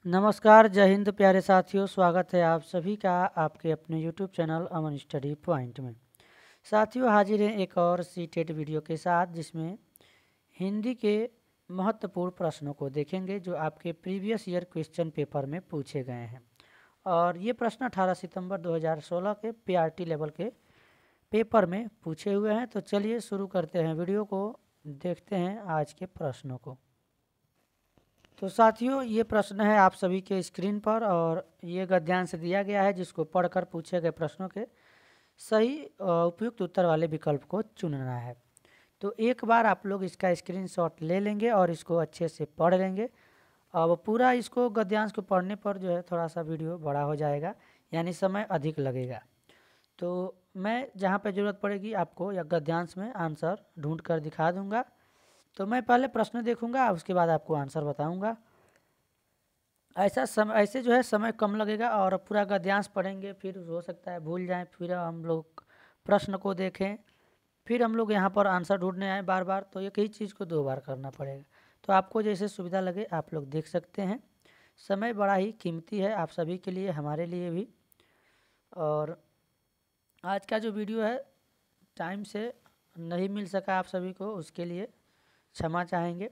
नमस्कार, जय हिंद प्यारे साथियों। स्वागत है आप सभी का आपके अपने यूट्यूब चैनल अमन स्टडी पॉइंट में। साथियों, हाजिर हैं एक और सीटेट वीडियो के साथ, जिसमें हिंदी के महत्वपूर्ण प्रश्नों को देखेंगे जो आपके प्रीवियस ईयर क्वेश्चन पेपर में पूछे गए हैं। और ये प्रश्न 18 सितंबर 2016 के पीआरटी लेवल के पेपर में पूछे हुए हैं। तो चलिए शुरू करते हैं वीडियो को, देखते हैं आज के प्रश्नों को। तो साथियों, ये प्रश्न है आप सभी के स्क्रीन पर और ये गद्यांश दिया गया है, जिसको पढ़कर पूछे गए प्रश्नों के सही उपयुक्त उत्तर वाले विकल्प को चुनना है। तो एक बार आप लोग इसका स्क्रीनशॉट ले लेंगे और इसको अच्छे से पढ़ लेंगे। अब पूरा इसको गद्यांश को पढ़ने पर जो है थोड़ा सा वीडियो बड़ा हो जाएगा, यानी समय अधिक लगेगा। तो मैं जहाँ पे ज़रूरत पड़ेगी आपको या गद्यांश में आंसर ढूंढ कर दिखा दूंगा। तो मैं पहले प्रश्न देखूंगा, उसके बाद आपको आंसर बताऊंगा। ऐसे जो है समय कम लगेगा और पूरा गद्यांश पढ़ेंगे, फिर हो सकता है भूल जाएं, फिर हम लोग प्रश्न को देखें, फिर हम लोग यहाँ पर आंसर ढूंढने आए बार बार, तो एक ही चीज़ को 2 बार करना पड़ेगा। तो आपको जैसे सुविधा लगे आप लोग देख सकते हैं। समय बड़ा ही कीमती है आप सभी के लिए, हमारे लिए भी। और आज का जो वीडियो है टाइम से नहीं मिल सका आप सभी को, उसके लिए क्षमा चाहेंगे।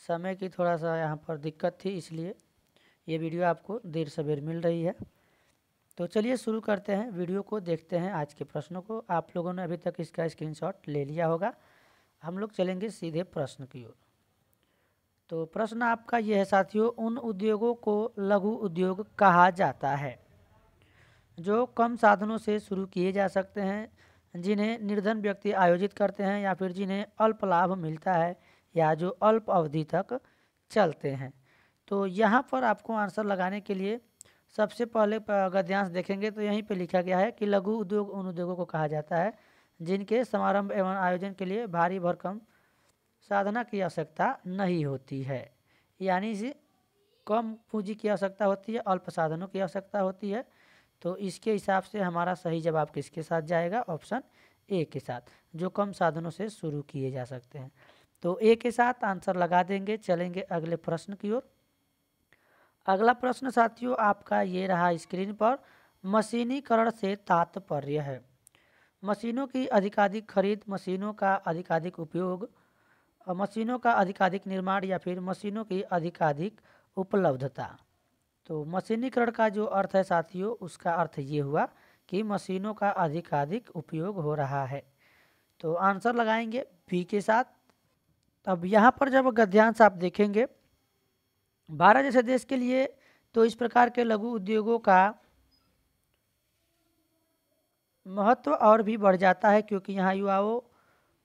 समय की थोड़ा सा यहाँ पर दिक्कत थी, इसलिए ये वीडियो आपको देर सवेर मिल रही है। तो चलिए शुरू करते हैं वीडियो को, देखते हैं आज के प्रश्नों को। आप लोगों ने अभी तक इसका स्क्रीनशॉट ले लिया होगा। हम लोग चलेंगे सीधे प्रश्न की ओर। तो प्रश्न आपका यह है साथियों, उन उद्योगों को लघु उद्योग कहा जाता है जो कम साधनों से शुरू किए जा सकते हैं, जिन्हें निर्धन व्यक्ति आयोजित करते हैं, या फिर जिन्हें अल्प लाभ मिलता है, या जो अल्प अवधि तक चलते हैं। तो यहाँ पर आपको आंसर लगाने के लिए सबसे पहले गद्यांश देखेंगे तो यहीं पे लिखा गया है कि लघु उद्योग उन उद्योगों को कहा जाता है जिनके समारंभ एवं आयोजन के लिए भारी भरकम साधना की आवश्यकता नहीं होती है, यानी से कम पूंजी की आवश्यकता होती है, अल्प साधनों की आवश्यकता होती है। तो इसके हिसाब से हमारा सही जवाब किसके साथ जाएगा? ऑप्शन ए के साथ, जो कम साधनों से शुरू किए जा सकते हैं। तो ए के साथ आंसर लगा देंगे। चलेंगे अगले प्रश्न की ओर। अगला प्रश्न साथियों आपका ये रहा स्क्रीन पर, मशीनीकरण से तात्पर्य है मशीनों की अधिकाधिक खरीद, मशीनों का अधिकाधिक उपयोग, मशीनों का अधिकाधिक निर्माण, या फिर मशीनों की अधिकाधिक उपलब्धता। तो मशीनीकरण का जो अर्थ है साथियों, उसका अर्थ ये हुआ कि मशीनों का अधिकाधिक उपयोग हो रहा है। तो आंसर लगाएंगे बी के साथ। अब यहाँ पर जब गद्यांश आप देखेंगे भारत जैसे देश के लिए, तो इस प्रकार के लघु उद्योगों का महत्व और भी बढ़ जाता है, क्योंकि यहाँ युवाओं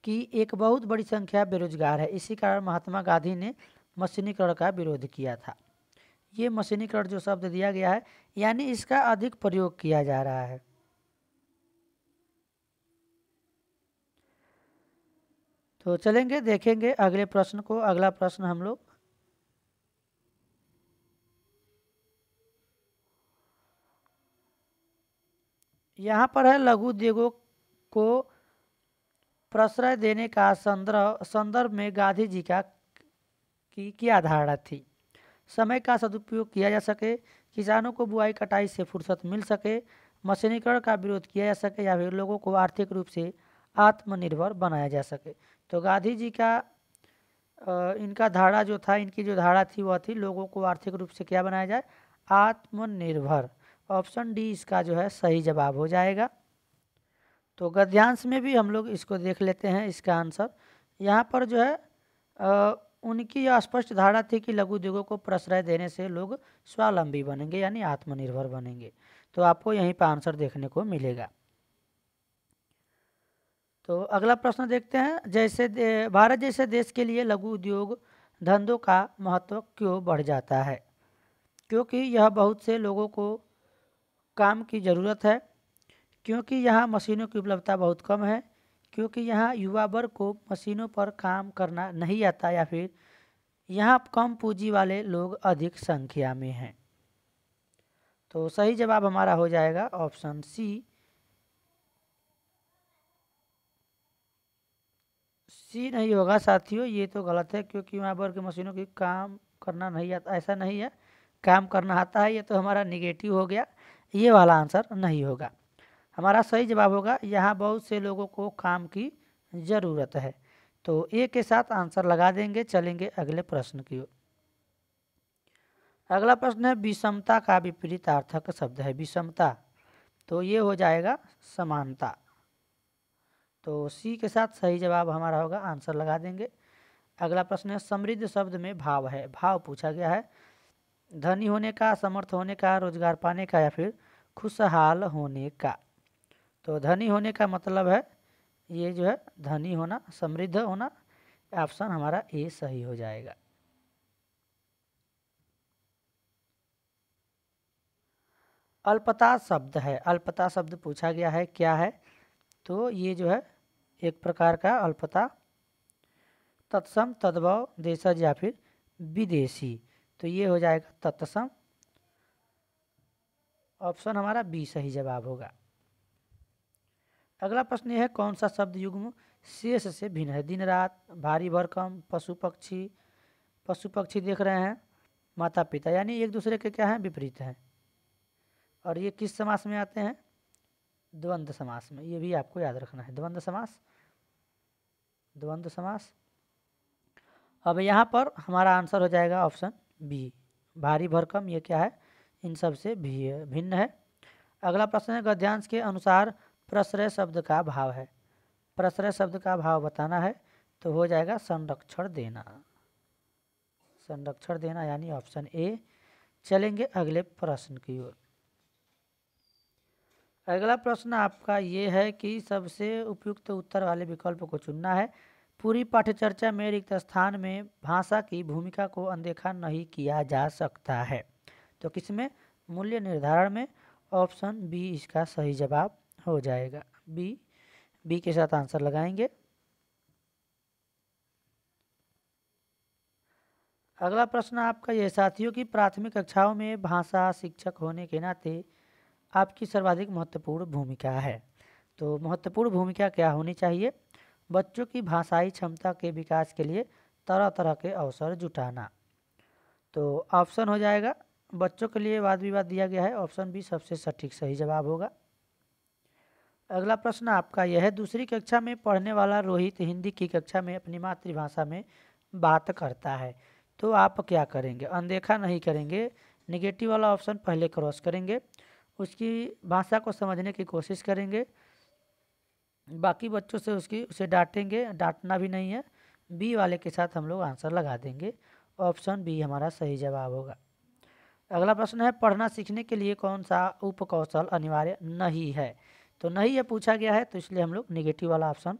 की एक बहुत बड़ी संख्या बेरोजगार है। इसी कारण महात्मा गांधी ने मशीनीकरण का विरोध किया था। ये मशीनीकरण जो शब्द दिया गया है, यानी इसका अधिक प्रयोग किया जा रहा है। तो चलेंगे देखेंगे अगले प्रश्न को। अगला प्रश्न हम लोग यहाँ पर है, लघु उद्योगों को प्रश्रय देने का संदर्भ में गांधी जी का की क्या धारणा थी? समय का सदुपयोग किया जा सके, किसानों को बुआई कटाई से फुर्सत मिल सके, मशीनीकरण का विरोध किया जा सके, या फिर लोगों को आर्थिक रूप से आत्मनिर्भर बनाया जा सके। तो गांधी जी का इनका धारणा जो था, इनकी जो धारणा थी वह थी लोगों को आर्थिक रूप से क्या बनाया जाए? आत्मनिर्भर। ऑप्शन डी इसका जो है सही जवाब हो जाएगा। तो गद्यांश में भी हम लोग इसको देख लेते हैं इसका आंसर। यहाँ पर जो है उनकी यह स्पष्ट धारणा थी कि लघु उद्योगों को प्रश्रय देने से लोग स्वावलंबी बनेंगे, यानी आत्मनिर्भर बनेंगे। तो आपको यहीं पर आंसर देखने को मिलेगा। तो अगला प्रश्न देखते हैं, भारत जैसे देश के लिए लघु उद्योग धंधों का महत्व क्यों बढ़ जाता है? क्योंकि यह बहुत से लोगों को काम की ज़रूरत है, क्योंकि यहाँ मशीनों की उपलब्धता बहुत कम है, क्योंकि यहाँ युवा वर्ग को मशीनों पर काम करना नहीं आता, या फिर यहाँ कम पूंजी वाले लोग अधिक संख्या में हैं। तो सही जवाब हमारा हो जाएगा ऑप्शन सी नहीं होगा साथियों, ये तो गलत है, क्योंकि वहाँ वर्ग मशीनों की काम करना नहीं आता, ऐसा नहीं है। काम करना आता है, ये तो हमारा निगेटिव हो गया, ये वाला आंसर नहीं होगा। हमारा सही जवाब होगा यहाँ बहुत से लोगों को काम की ज़रूरत है। तो ए के साथ आंसर लगा देंगे। चलेंगे अगले प्रश्न की ओर। अगला प्रश्न है विषमता का विपरीतार्थक शब्द है विषमता, तो ये हो जाएगा समानता। तो सी के साथ सही जवाब हमारा होगा, आंसर लगा देंगे। अगला प्रश्न है समृद्ध शब्द में भाव है, भाव पूछा गया है धनी होने का, समर्थ होने का, रोजगार पाने का या फिर खुशहाल होने का। तो धनी होने का मतलब है ये जो है धनी होना, समृद्ध होना। ऑप्शन हमारा ए सही हो जाएगा। अल्पता शब्द है, अल्पता शब्द पूछा गया है क्या है, तो ये जो है एक प्रकार का अल्पता, तत्सम, तद्भव, देशज या फिर विदेशी। तो ये हो जाएगा तत्सम। ऑप्शन हमारा बी सही जवाब होगा। अगला प्रश्न यह है कौन सा शब्द युग्म शेष से भिन्न है। दिन रात, भारी भरकम, पशु पक्षी, पशु पक्षी देख रहे हैं, माता पिता, यानी एक दूसरे के क्या हैं विपरीत हैं। और ये किस समास में आते हैं, द्वंद्व समास में, ये भी आपको याद रखना है, द्वंद्व समास, द्वंद्व समास। अब यहाँ पर हमारा आंसर हो जाएगा ऑप्शन बी, भारी भरकम, ये क्या है इन सब से भिन्न है। अगला प्रश्न है गद्यांश के अनुसार प्रश्रय शब्द का भाव है, प्रश्रय शब्द का भाव बताना है, तो हो जाएगा संरक्षण देना, संरक्षण देना यानी ऑप्शन ए। चलेंगे अगले प्रश्न की ओर। अगला प्रश्न आपका ये है कि सबसे उपयुक्त उत्तर वाले विकल्प को चुनना है। पूरी पाठ्यचर्चा में रिक्त स्थान में भाषा की भूमिका को अनदेखा नहीं किया जा सकता है, तो किसमें, मूल्य निर्धारण में। ऑप्शन बी इसका सही जवाब हो जाएगा, बी, बी के साथ आंसर लगाएंगे। अगला प्रश्न आपका यह साथियों की प्राथमिक कक्षाओं में भाषा शिक्षक होने के नाते आपकी सर्वाधिक महत्वपूर्ण भूमिका है। तो महत्वपूर्ण भूमिका क्या होनी चाहिए, बच्चों की भाषाई क्षमता के विकास के लिए तरह तरह के अवसर जुटाना। तो ऑप्शन हो जाएगा बच्चों के लिए वाद विवाद दिया गया है, ऑप्शन बी सबसे सटीक सही जवाब होगा। अगला प्रश्न आपका यह है दूसरी कक्षा में पढ़ने वाला रोहित हिंदी की कक्षा में अपनी मातृभाषा में बात करता है, तो आप क्या करेंगे, अनदेखा नहीं करेंगे, निगेटिव वाला ऑप्शन पहले क्रॉस करेंगे, उसकी भाषा को समझने की कोशिश करेंगे, बाकी बच्चों से उसे डांटेंगे, डांटना भी नहीं है, बी वाले के साथ हम लोग आंसर लगा देंगे। ऑप्शन बी हमारा सही जवाब होगा। अगला प्रश्न है पढ़ना सीखने के लिए कौन सा उपकौशल अनिवार्य नहीं है, तो नहीं ये पूछा गया है, तो इसलिए हम लोग निगेटिव वाला ऑप्शन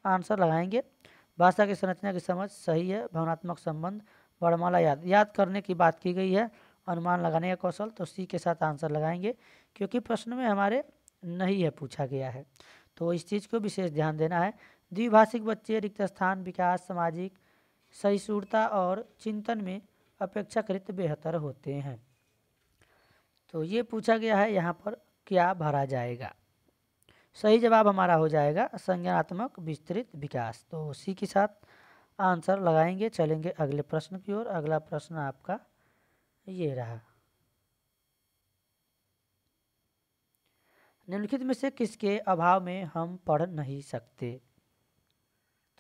आंसर लगाएंगे। भाषा की संरचना की समझ सही है, भावनात्मक संबंध, वर्णमाला याद करने की बात की गई है, अनुमान लगाने का कौशल, तो सी के साथ आंसर लगाएंगे, क्योंकि प्रश्न में हमारे नहीं है पूछा गया है, तो इस चीज़ को विशेष ध्यान देना है। द्विभाषिक बच्चे रिक्त स्थान, विकास, सामाजिक सहिष्णुता और चिंतन में अपेक्षाकृत बेहतर होते हैं। तो ये पूछा गया है यहाँ पर क्या भरा जाएगा, सही जवाब हमारा हो जाएगा संज्ञानात्मक विस्तृत विकास, तो सी के साथ आंसर लगाएंगे। चलेंगे अगले प्रश्न की ओर। अगला प्रश्न आपका ये रहा, निम्नलिखित में से किसके अभाव में हम पढ़ नहीं सकते।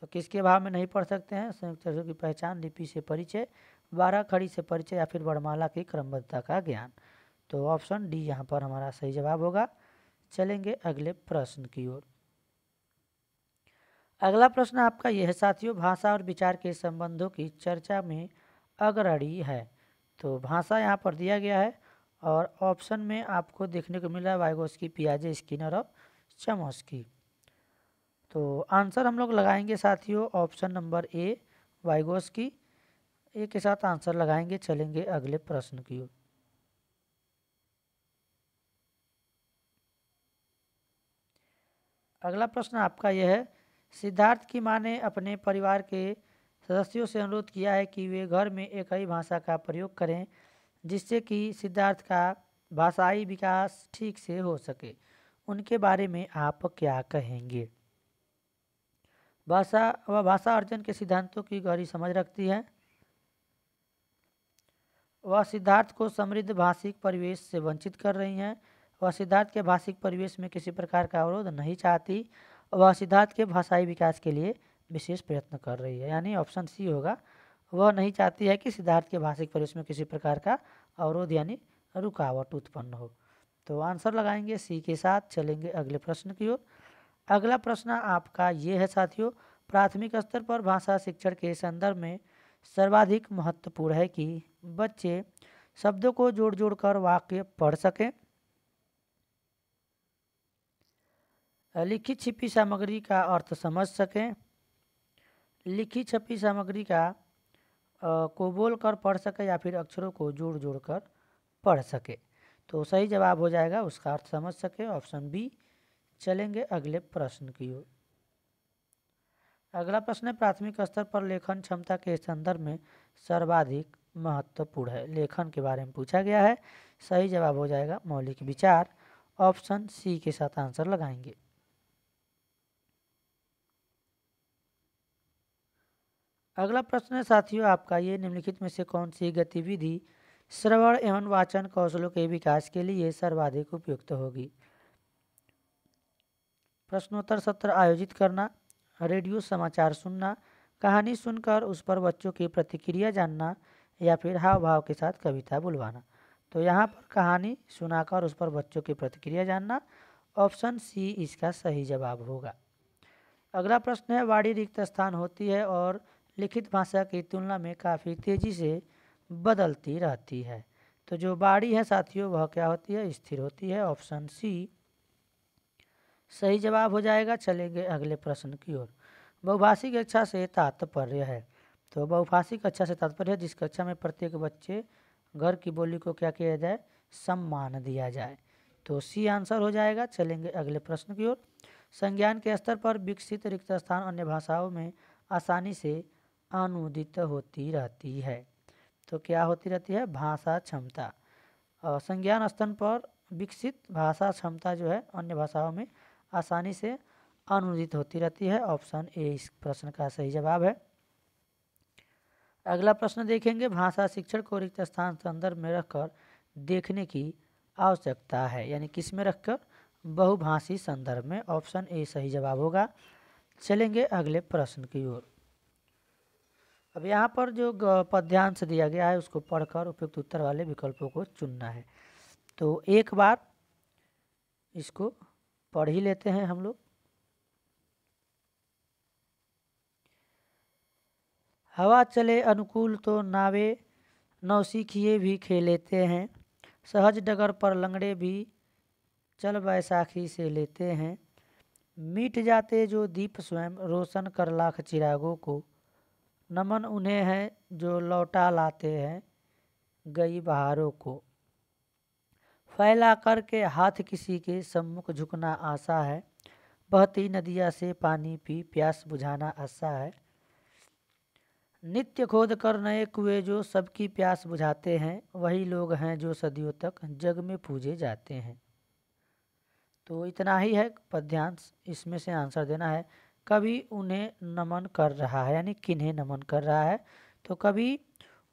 तो किसके अभाव में नहीं पढ़ सकते हैं, संयुक्त अक्षरों की पहचान, लिपि से परिचय, 12 खड़ी से परिचय या फिर वर्णमाला की क्रमबद्धता का ज्ञान। तो ऑप्शन डी यहाँ पर हमारा सही जवाब होगा। चलेंगे अगले प्रश्न की ओर। अगला प्रश्न आपका यह है साथियों भाषा और विचार के संबंधों की चर्चा में अग्रणी है। तो भाषा यहाँ पर दिया गया है और ऑप्शन में आपको देखने को मिल रहा है वाइगोस्की, पियाजे, स्किनर और चमस्की। तो आंसर हम लोग लगाएंगे साथियों ऑप्शन नंबर ए, वाइगोस्की, ए के साथ आंसर लगाएंगे। चलेंगे अगले प्रश्न की ओर। अगला प्रश्न आपका यह है सिद्धार्थ की मां ने अपने परिवार के सदस्यों से अनुरोध किया है कि वे घर में एक ही भाषा का प्रयोग करें जिससे कि सिद्धार्थ का भाषाई विकास ठीक से हो सके, उनके बारे में आप क्या कहेंगे। भाषा व भाषा अर्जन के सिद्धांतों की गहरी समझ रखती है वह सिद्धार्थ को समृद्ध भाषिक परिवेश से वंचित कर रही हैं। वह सिद्धार्थ के भाषिक परिवेश में किसी प्रकार का अवरोध नहीं चाहती। वह सिद्धार्थ के भाषाई विकास के लिए विशेष प्रयत्न कर रही है, यानी ऑप्शन सी होगा। वह नहीं चाहती है कि सिद्धार्थ के भाषिक परिवेश में किसी प्रकार का अवरोध यानी रुकावट उत्पन्न हो। तो आंसर लगाएंगे सी के साथ। चलेंगे अगले प्रश्न की ओर। अगला प्रश्न आपका ये है साथियों, प्राथमिक स्तर पर भाषा शिक्षण के संदर्भ में सर्वाधिक महत्वपूर्ण है कि बच्चे शब्दों को जोड़ जोड़ कर वाक्य पढ़ सकें, लिखित छिपी सामग्री का अर्थ समझ सकें, लिखित छपी सामग्री का को बोल कर पढ़ सके या फिर अक्षरों को जोड़ जोड़ कर पढ़ सके। तो सही जवाब हो जाएगा उसका अर्थ समझ सके, ऑप्शन बी। चलेंगे अगले प्रश्न की ओर। अगला प्रश्न है, प्राथमिक स्तर पर लेखन क्षमता के संदर्भ में सर्वाधिक महत्वपूर्ण है। लेखन के बारे में पूछा गया है। सही जवाब हो जाएगा मौलिक विचार, ऑप्शन सी के साथ आंसर लगाएंगे। अगला प्रश्न है साथियों आपका ये, निम्नलिखित में से कौन सी गतिविधि श्रवण एवं वाचन कौशलों के विकास के लिए सर्वाधिक उपयुक्त होगी? प्रश्नोत्तर सत्र आयोजित करना, रेडियो समाचार सुनना, कहानी सुनकर उस पर बच्चों की प्रतिक्रिया जानना, या फिर हाव भाव के साथ कविता बुलवाना। तो यहाँ पर कहानी सुनाकर उस पर बच्चों की प्रतिक्रिया जानना, ऑप्शन सी इसका सही जवाब होगा। अगला प्रश्न है, वाणी रिक्त स्थान होती है और लिखित भाषा की तुलना में काफ़ी तेज़ी से बदलती रहती है। तो जो वाणी है साथियों वह क्या होती है? स्थिर होती है, ऑप्शन सी सही जवाब हो जाएगा। चलेंगे अगले प्रश्न की ओर। बहुभाषिक कक्षा से तात्पर्य है। तो बहुभाषिक कक्षा से तात्पर्य है जिस कक्षा में प्रत्येक बच्चे घर की बोली को क्या किया जाए? सम्मान दिया जाए। तो सी आंसर हो जाएगा। चलेंगे अगले प्रश्न की ओर। संज्ञान के स्तर पर विकसित रिक्त स्थान अन्य भाषाओं में आसानी से अनुदित होती रहती है। तो क्या होती रहती है? भाषा क्षमता। संज्ञान स्तर पर विकसित भाषा क्षमता जो है अन्य भाषाओं में आसानी से अनुदित होती रहती है, ऑप्शन ए इस प्रश्न का सही जवाब है। अगला प्रश्न देखेंगे, भाषा शिक्षण को रिक्त स्थान संदर्भ में रखकर देखने की आवश्यकता है, यानी किस में रखकर? बहुभाषी संदर्भ में, ऑप्शन ए सही जवाब होगा। चलेंगे अगले प्रश्न की ओर। अब यहाँ पर जो पद्यांश दिया गया है उसको पढ़कर उपयुक्त उत्तर वाले विकल्पों को चुनना है। तो एक बार इसको पढ़ ही लेते हैं हम लोग। हवा चले अनुकूल तो नावे नौसिखिए भी खेलेते हैं, सहज डगर पर लंगड़े भी चल बैसाखी से लेते हैं, मिट जाते जो दीप स्वयं रोशन कर लाख चिरागों को, नमन उन्हें है जो लौटा लाते हैं गई बहारों को, फैला करके हाथ किसी के सम्मुख झुकना आशा है, बहती नदिया से पानी पी प्यास बुझाना आशा है, नित्य खोद कर नए कुएं जो सबकी प्यास बुझाते हैं, वही लोग हैं जो सदियों तक जग में पूजे जाते हैं। तो इतना ही है पद्यांश, इसमें से आंसर देना है। कभी उन्हें नमन कर रहा है, यानी किन्हें नमन कर रहा है? तो कभी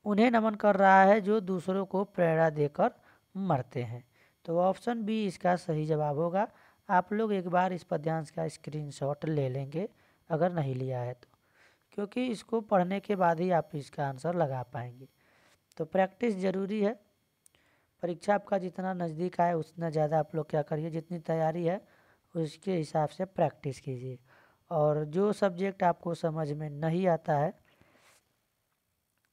उन्हें नमन कर रहा है जो दूसरों को प्रेरणा देकर मरते हैं। तो ऑप्शन बी इसका सही जवाब होगा। आप लोग एक बार इस पद्यांश का स्क्रीनशॉट ले लेंगे अगर नहीं लिया है तो, क्योंकि इसको पढ़ने के बाद ही आप इसका आंसर लगा पाएंगे। तो प्रैक्टिस ज़रूरी है। परीक्षा आपका जितना नज़दीक आए उतना ज़्यादा आप लोग क्या करिए, जितनी तैयारी है उसके हिसाब से प्रैक्टिस कीजिए। और जो सब्जेक्ट आपको समझ में नहीं आता है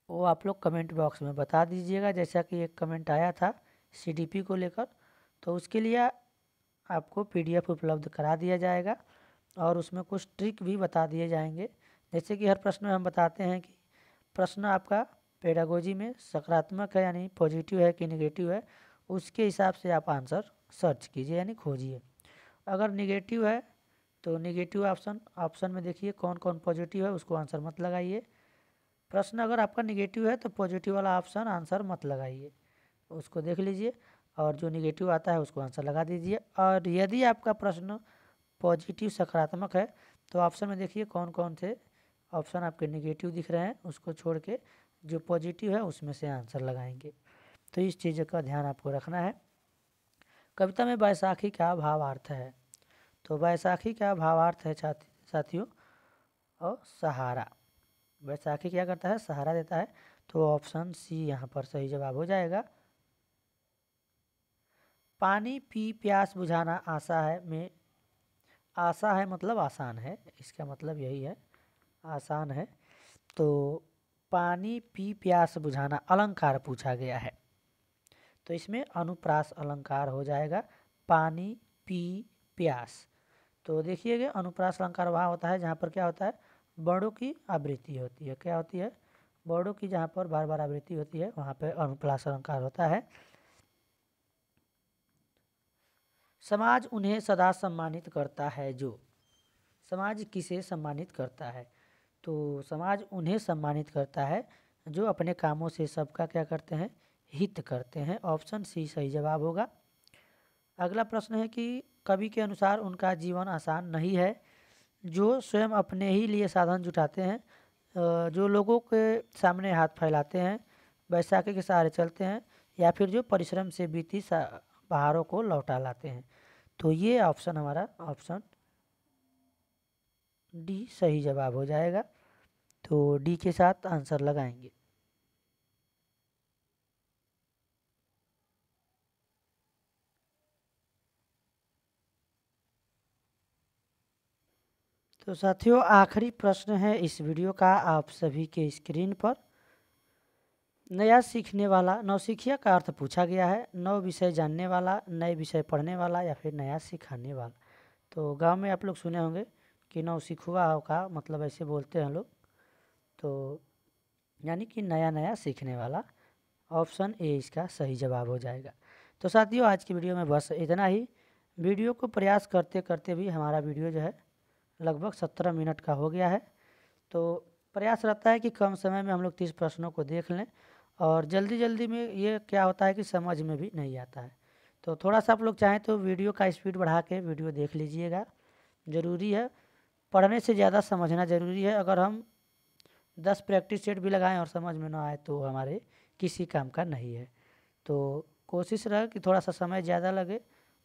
वो आप लोग कमेंट बॉक्स में बता दीजिएगा। जैसा कि एक कमेंट आया था सीडीपी को लेकर, तो उसके लिए आपको पीडीएफ उपलब्ध करा दिया जाएगा और उसमें कुछ ट्रिक भी बता दिए जाएंगे। जैसे कि हर प्रश्न में हम बताते हैं कि प्रश्न आपका पेडागोजी में सकारात्मक है यानी पॉजिटिव है कि नेगेटिव है, उसके हिसाब से आप आंसर सर्च कीजिए यानी खोजिए। अगर नेगेटिव है तो नेगेटिव ऑप्शन में देखिए कौन कौन पॉजिटिव है, उसको आंसर मत लगाइए। प्रश्न अगर आपका नेगेटिव है तो पॉजिटिव वाला ऑप्शन आंसर मत लगाइए, उसको देख लीजिए और जो नेगेटिव आता है उसको आंसर लगा दीजिए। और यदि आपका प्रश्न पॉजिटिव सकारात्मक है तो ऑप्शन में देखिए कौन कौन से ऑप्शन आपके नेगेटिव दिख रहे हैं, उसको छोड़ के जो पॉजिटिव है उसमें से आंसर लगाएंगे। तो इस चीज़ का ध्यान आपको रखना है। कविता में बैसाखी का भावार्थ है, तो बैसाखी का भावार्थ है साथियों और सहारा। बैसाखी क्या करता है, सहारा देता है, तो ऑप्शन सी यहाँ पर सही जवाब हो जाएगा। पानी पी प्यास बुझाना आशा है में, आशा है मतलब आसान है, इसका मतलब यही है, आसान है। तो पानी पी प्यास बुझाना अलंकार पूछा गया है, तो इसमें अनुप्रास अलंकार हो जाएगा, पानी पी प्यास। तो देखिएगा अनुप्रास अलंकार वहाँ होता है जहाँ पर क्या होता है, वर्णों की आवृत्ति होती है। क्या होती है, वर्णों की जहाँ पर बार बार आवृत्ति होती है वहाँ पर अनुप्रास अलंकार होता है। समाज उन्हें सदा सम्मानित करता है जो, समाज किसे सम्मानित करता है, तो समाज उन्हें सम्मानित करता है जो अपने कामों से सबका क्या करते हैं, हित करते हैं। ऑप्शन सी सही जवाब होगा। अगला प्रश्न है कि कवि के अनुसार उनका जीवन आसान नहीं है जो स्वयं अपने ही लिए साधन जुटाते हैं, जो लोगों के सामने हाथ फैलाते हैं, बैसाखी के सहारे चलते हैं, या फिर जो परिश्रम से बीती बहारों को लौटा लाते हैं। तो ये ऑप्शन हमारा ऑप्शन डी सही जवाब हो जाएगा। तो डी के साथ आंसर लगाएंगे। तो साथियों आखिरी प्रश्न है इस वीडियो का आप सभी के स्क्रीन पर। नया सीखने वाला, नौसिखिया का अर्थ पूछा गया है, नौ विषय जानने वाला, नए विषय पढ़ने वाला, या फिर नया सिखाने वाला। तो गांव में आप लोग सुने होंगे कि नौसिखुआ का मतलब ऐसे बोलते हैं लोग, तो यानी कि नया नया सीखने वाला। ऑप्शन ए इसका सही जवाब हो जाएगा। तो साथियों आज की वीडियो में बस इतना ही। वीडियो को प्रयास करते करते भी हमारा वीडियो जो है लगभग 17 मिनट का हो गया है। तो प्रयास रहता है कि कम समय में हम लोग 30 प्रश्नों को देख लें, और जल्दी जल्दी में ये क्या होता है कि समझ में भी नहीं आता है। तो थोड़ा सा आप लोग चाहें तो वीडियो का स्पीड बढ़ा के वीडियो देख लीजिएगा, ज़रूरी है। पढ़ने से ज़्यादा समझना ज़रूरी है। अगर हम 10 प्रैक्टिस सेट भी लगाएं और समझ में ना आए तो हमारे किसी काम का नहीं है। तो कोशिश रहे कि थोड़ा सा समय ज़्यादा लगे,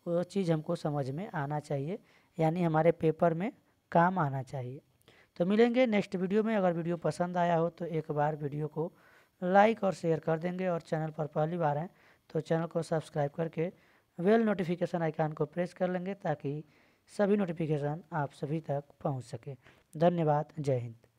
वो चीज़ हमको समझ में आना चाहिए, यानी हमारे पेपर में काम आना चाहिए। तो मिलेंगे नेक्स्ट वीडियो में। अगर वीडियो पसंद आया हो तो एक बार वीडियो को लाइक और शेयर कर देंगे, और चैनल पर पहली बार हैं तो चैनल को सब्सक्राइब करके बेल नोटिफिकेशन आइकन को प्रेस कर लेंगे ताकि सभी नोटिफिकेशन आप सभी तक पहुंच सके। धन्यवाद। जय हिंद।